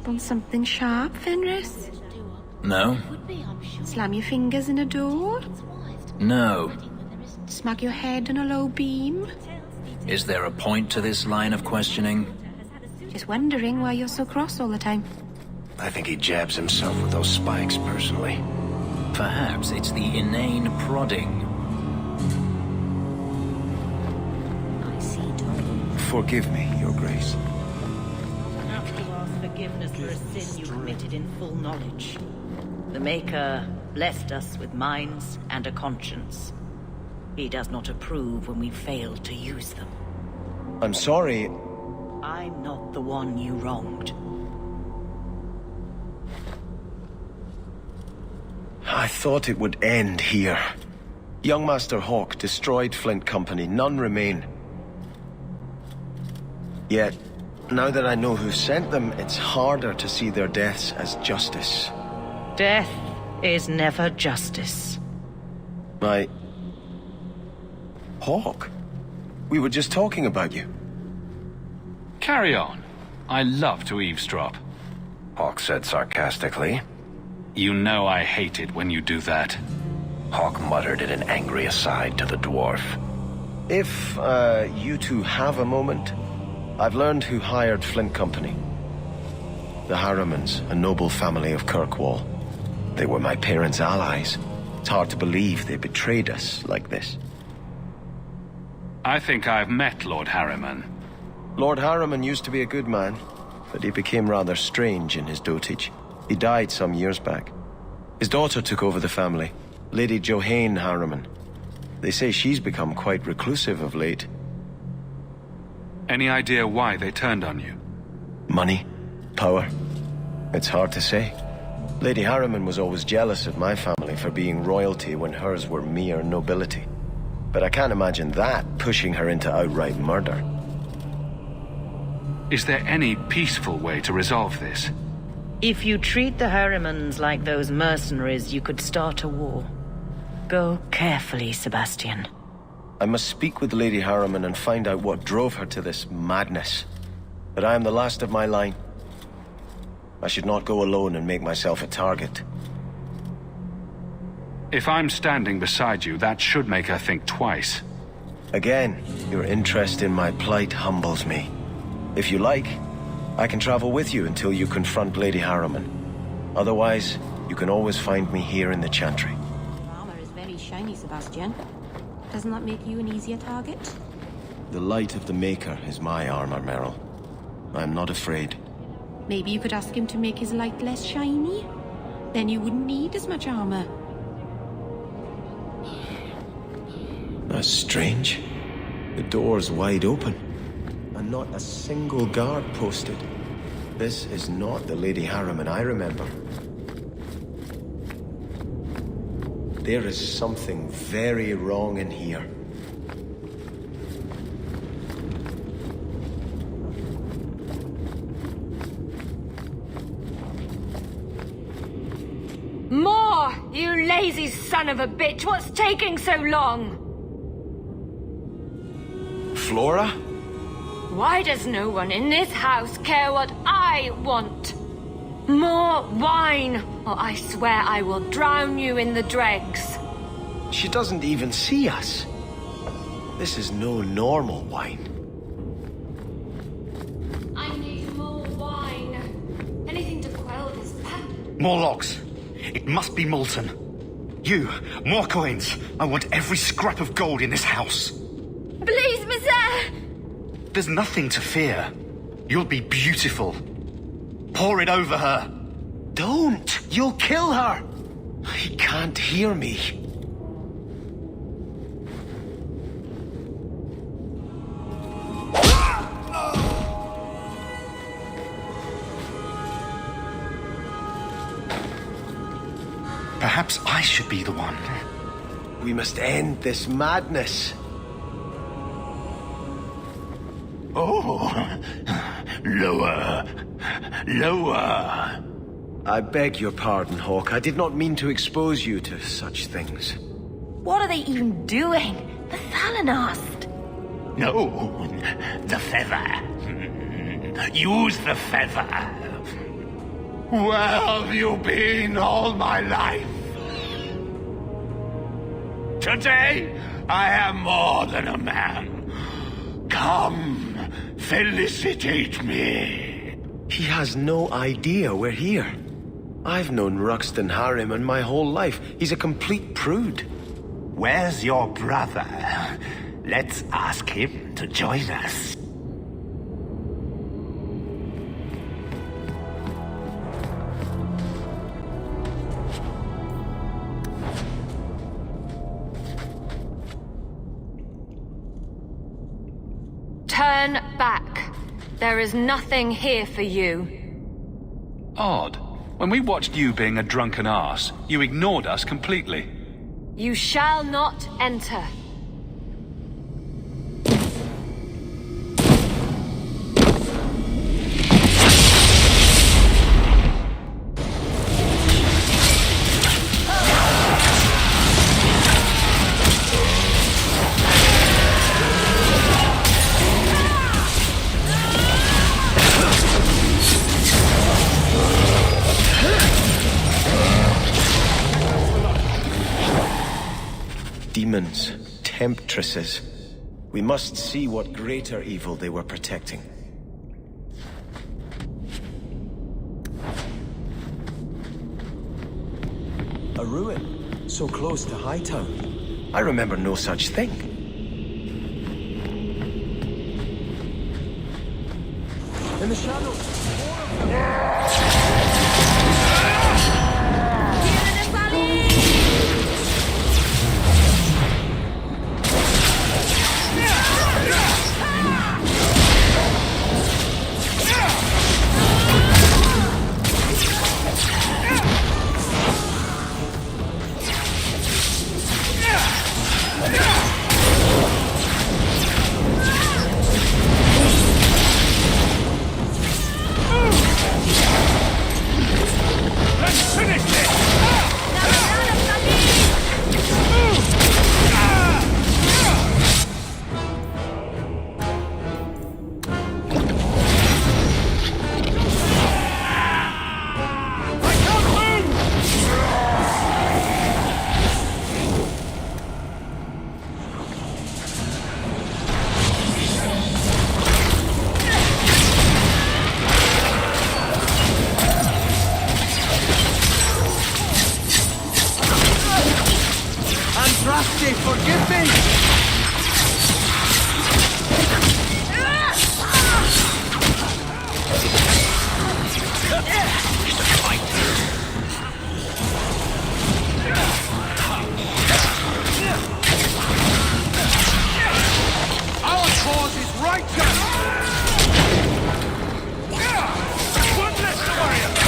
Want something sharp, Fenris? No. Slam your fingers in a door? No. Smack your head on a low beam? Is there a point to this line of questioning? Just wondering why you're so cross all the time. I think he jabs himself with those spikes, personally. Perhaps it's the inane prodding. I see, Tom. Forgive me, Your Grace. Have to ask forgiveness for a sin you committed in full knowledge. The Maker blessed us with minds and a conscience. He does not approve when we fail to use them. I'm sorry. I'm not the one you wronged. I thought it would end here. Young Master Hawke destroyed Flint Company. None remain. Yet, now that I know who sent them, it's harder to see their deaths as justice. Death is never justice. Hawke? We were just talking about you. Carry on. I love to eavesdrop. Hawke said sarcastically. You know I hate it when you do that. Hawke muttered in an angry aside to the dwarf. If, you two have a moment, I've learned who hired Flint Company. The Harrimans, a noble family of Kirkwall. They were my parents' allies. It's hard to believe they betrayed us like this. I think I've met Lord Harriman. Lord Harriman used to be a good man, but he became rather strange in his dotage. He died some years back. His daughter took over the family, Lady Johanne Harriman. They say she's become quite reclusive of late. Any idea why they turned on you? Money? Power? It's hard to say. Lady Harriman was always jealous of my family for being royalty when hers were mere nobility. But I can't imagine that pushing her into outright murder. Is there any peaceful way to resolve this? If you treat the Harrimans like those mercenaries, you could start a war. Go carefully, Sebastian. I must speak with Lady Harriman and find out what drove her to this madness. But I am the last of my line. I should not go alone and make myself a target. If I'm standing beside you, that should make her think twice. Again, your interest in my plight humbles me. If you like, I can travel with you until you confront Lady Harriman. Otherwise, you can always find me here in the Chantry. Your armor is very shiny, Sebastian. Doesn't that make you an easier target? The light of the Maker is my armor, Meryl. I am not afraid. Maybe you could ask him to make his light less shiny? Then you wouldn't need as much armor. That's strange. The door's wide open, and not a single guard posted. This is not the Lady Harriman I remember. There is something very wrong in here. More! You lazy son of a bitch! What's taking so long? Flora? Why does no one in this house care what I want? More wine, or I swear I will drown you in the dregs. She doesn't even see us. This is no normal wine. I need more wine. Anything to quell this bad. More logs. It must be molten. You, more coins. I want every scrap of gold in this house. Please, monsieur! There's nothing to fear. You'll be beautiful. Pour it over her. Don't! You'll kill her! He can't hear me. Perhaps I should be the one. We must end this madness. Oh, lower, lower. I beg your pardon, Hawke. I did not mean to expose you to such things. What are they even doing? The Thalanast! No, the feather. Use the feather. Where have you been all my life? Today, I am more than a man. Come, felicitate me. He has no idea we're here. I've known Ruxton Harriman my whole life. He's a complete prude. Where's your brother? Let's ask him to join us. Turn back. There is nothing here for you. Odd. When we watched you being a drunken arse, you ignored us completely. You shall not enter. Demons, temptresses. We must see what greater evil they were protecting. A ruin, so close to Hightown. I remember no such thing. In the shadows. Forgive me! Our cause is righteous! One less to worry about!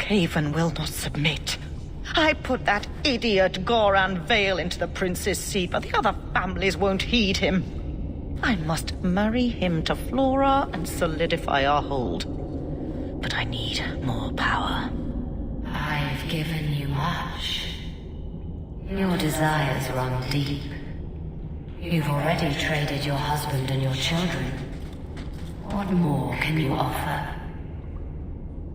Haven will not submit. I put that idiot Goran Vale into the prince's seat, but the other families won't heed him. I must marry him to Flora and solidify our hold. but I need more power. I've given you much. Your desires run deep. You've already traded your husband and your children. What more can you offer?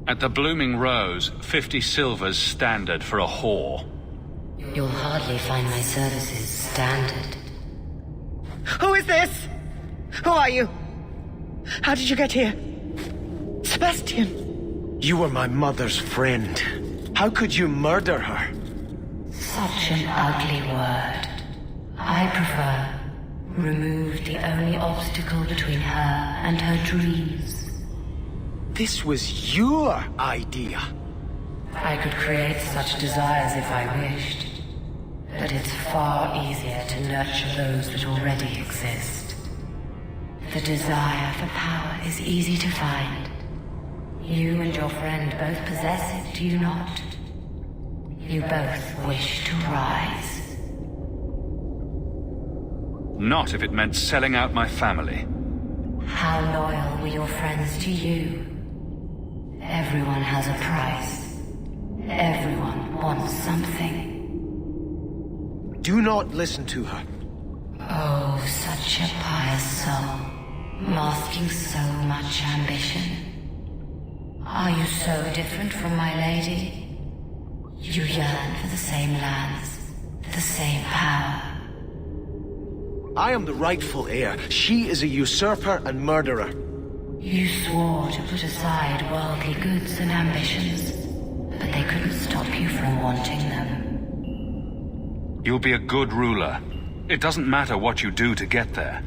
At the Blooming Rose, 50 silvers standard for a whore. You'll hardly find my services standard. Who is this? Who are you? How did you get here? Sebastian! You were my mother's friend. How could you murder her? Such an ugly word. I prefer remove the only obstacle between her and her dreams. This was your idea. I could create such desires if I wished. But it's far easier to nurture those that already exist. The desire for power is easy to find. You and your friend both possess it, do you not? You both wish to rise. Not if it meant selling out my family. How loyal were your friends to you? Everyone has a price. Everyone wants something. Do not listen to her. Oh, such a pious soul, masking so much ambition. Are you so different from my lady? You yearn for the same lands, the same power. I am the rightful heir. She is a usurper and murderer. You swore to put aside worldly goods and ambitions, but they couldn't stop you from wanting them. You'll be a good ruler. It doesn't matter what you do to get there.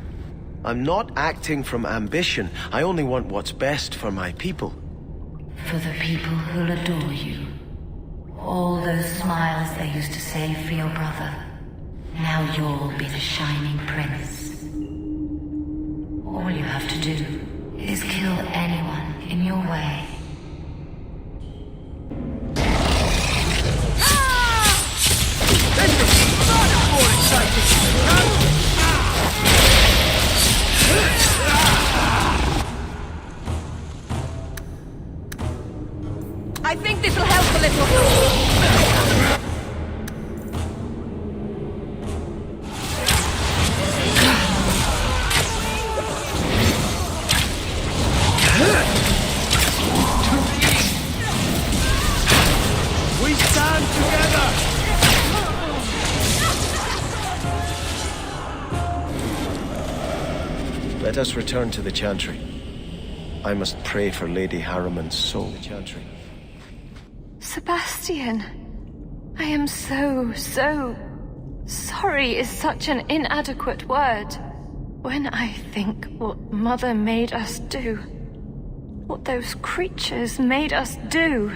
I'm not acting from ambition. I only want what's best for my people. For the people who'll adore you. All those smiles they used to save for your brother. Now you'll be the shining prince. All you have to do is kill anyone in your way. I think this will help a little. We stand together! Let us return to the Chantry. I must pray for Lady Harriman's soul. The Chantry. Sebastian, I am so sorry is such an inadequate word. When I think what Mother made us do, what those creatures made us do.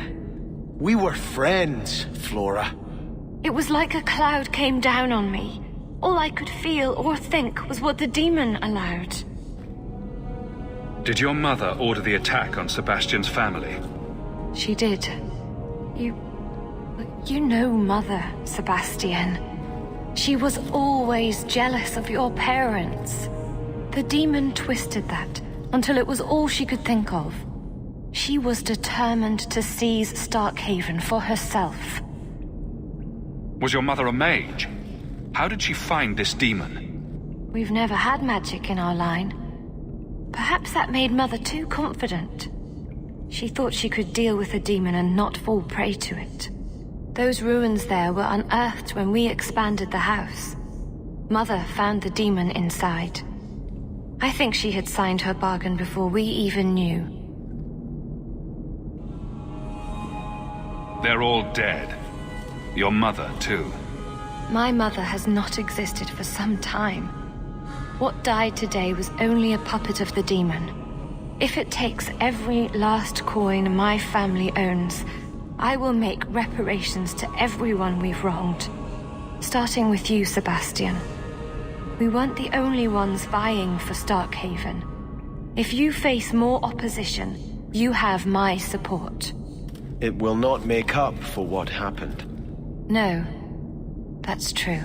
We were friends, Flora. It was like a cloud came down on me. All I could feel or think was what the demon allowed. Did your mother order the attack on Sebastian's family? She did. You know Mother, Sebastian. She was always jealous of your parents. The demon twisted that until it was all she could think of. She was determined to seize Starkhaven for herself. Was your mother a mage? How did she find this demon? We've never had magic in our line. Perhaps that made Mother too confident. She thought she could deal with the demon and not fall prey to it. Those ruins there were unearthed when we expanded the house. Mother found the demon inside. I think she had signed her bargain before we even knew. They're all dead. Your mother, too. My mother has not existed for some time. What died today was only a puppet of the demon. If it takes every last coin my family owns, I will make reparations to everyone we've wronged. Starting with you, Sebastian. We weren't the only ones vying for Starkhaven. If you face more opposition, you have my support. It will not make up for what happened. No, that's true.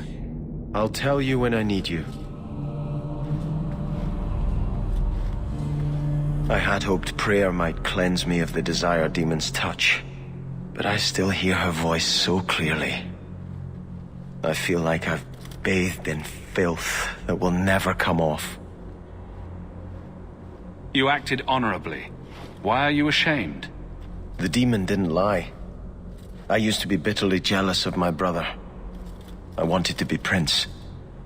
I'll tell you when I need you. I had hoped prayer might cleanse me of the Desire Demon's touch, but I still hear her voice so clearly. I feel like I've bathed in filth that will never come off. You acted honorably. Why are you ashamed? The demon didn't lie. I used to be bitterly jealous of my brother. I wanted to be prince.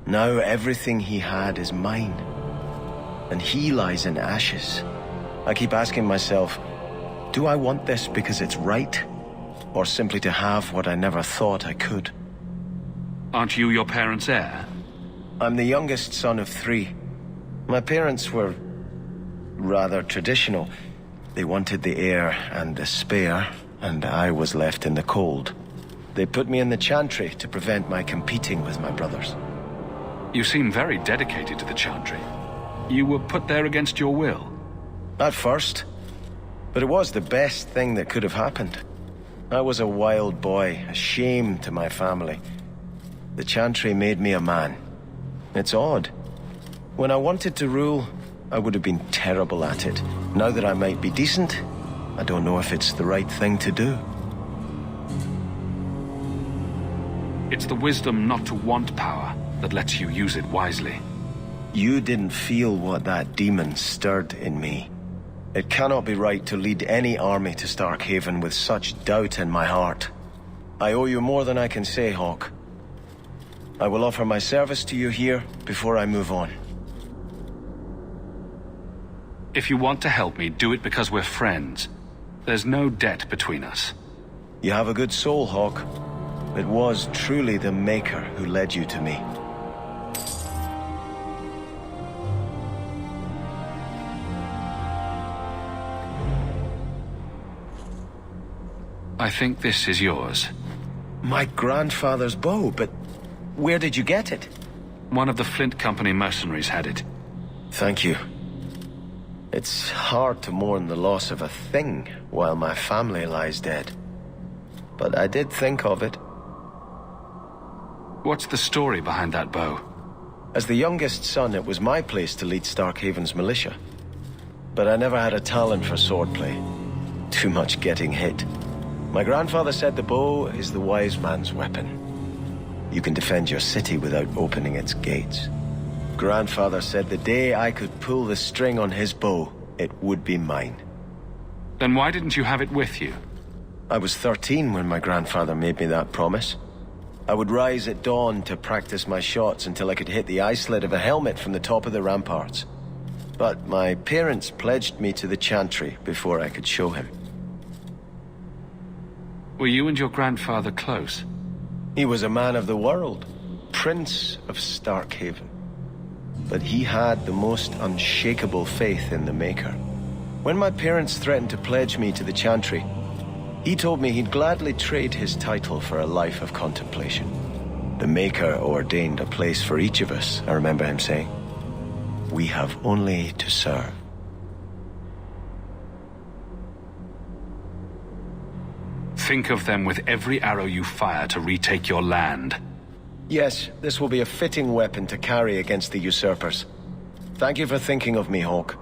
Now everything he had is mine. And he lies in ashes. I keep asking myself, do I want this because it's right? Or simply to have what I never thought I could? Aren't you your parents' heir? I'm the youngest son of 3. My parents were rather traditional. They wanted the heir and the spare, and I was left in the cold. They put me in the Chantry to prevent my competing with my brothers. You seem very dedicated to the Chantry. You were put there against your will. At first. But it was the best thing that could have happened. I was a wild boy, a shame to my family. The Chantry made me a man. It's odd. When I wanted to rule, I would have been terrible at it. Now that I might be decent, I don't know if it's the right thing to do. It's the wisdom not to want power that lets you use it wisely. You didn't feel what that demon stirred in me. It cannot be right to lead any army to Starkhaven with such doubt in my heart. I owe you more than I can say, Hawke. I will offer my service to you here before I move on. If you want to help me, do it because we're friends. There's no debt between us. You have a good soul, Hawke. It was truly the Maker who led you to me. I think this is yours. My grandfather's bow, but where did you get it? One of the Flint Company mercenaries had it. Thank you. It's hard to mourn the loss of a thing while my family lies dead. But I did think of it. What's the story behind that bow? As the youngest son, it was my place to lead Starkhaven's militia. But I never had a talent for swordplay. Too much getting hit. My grandfather said the bow is the wise man's weapon. You can defend your city without opening its gates. Grandfather said the day I could pull the string on his bow, it would be mine. Then why didn't you have it with you? I was 13 when my grandfather made me that promise. I would rise at dawn to practice my shots until I could hit the eye slit of a helmet from the top of the ramparts. But my parents pledged me to the Chantry before I could show him. Were you and your grandfather close? He was a man of the world, Prince of Starkhaven. But he had the most unshakable faith in the Maker. When my parents threatened to pledge me to the Chantry, he told me he'd gladly trade his title for a life of contemplation. The Maker ordained a place for each of us, I remember him saying. We have only to serve. Think of them with every arrow you fire to retake your land. Yes, this will be a fitting weapon to carry against the usurpers. Thank you for thinking of me, Hawke.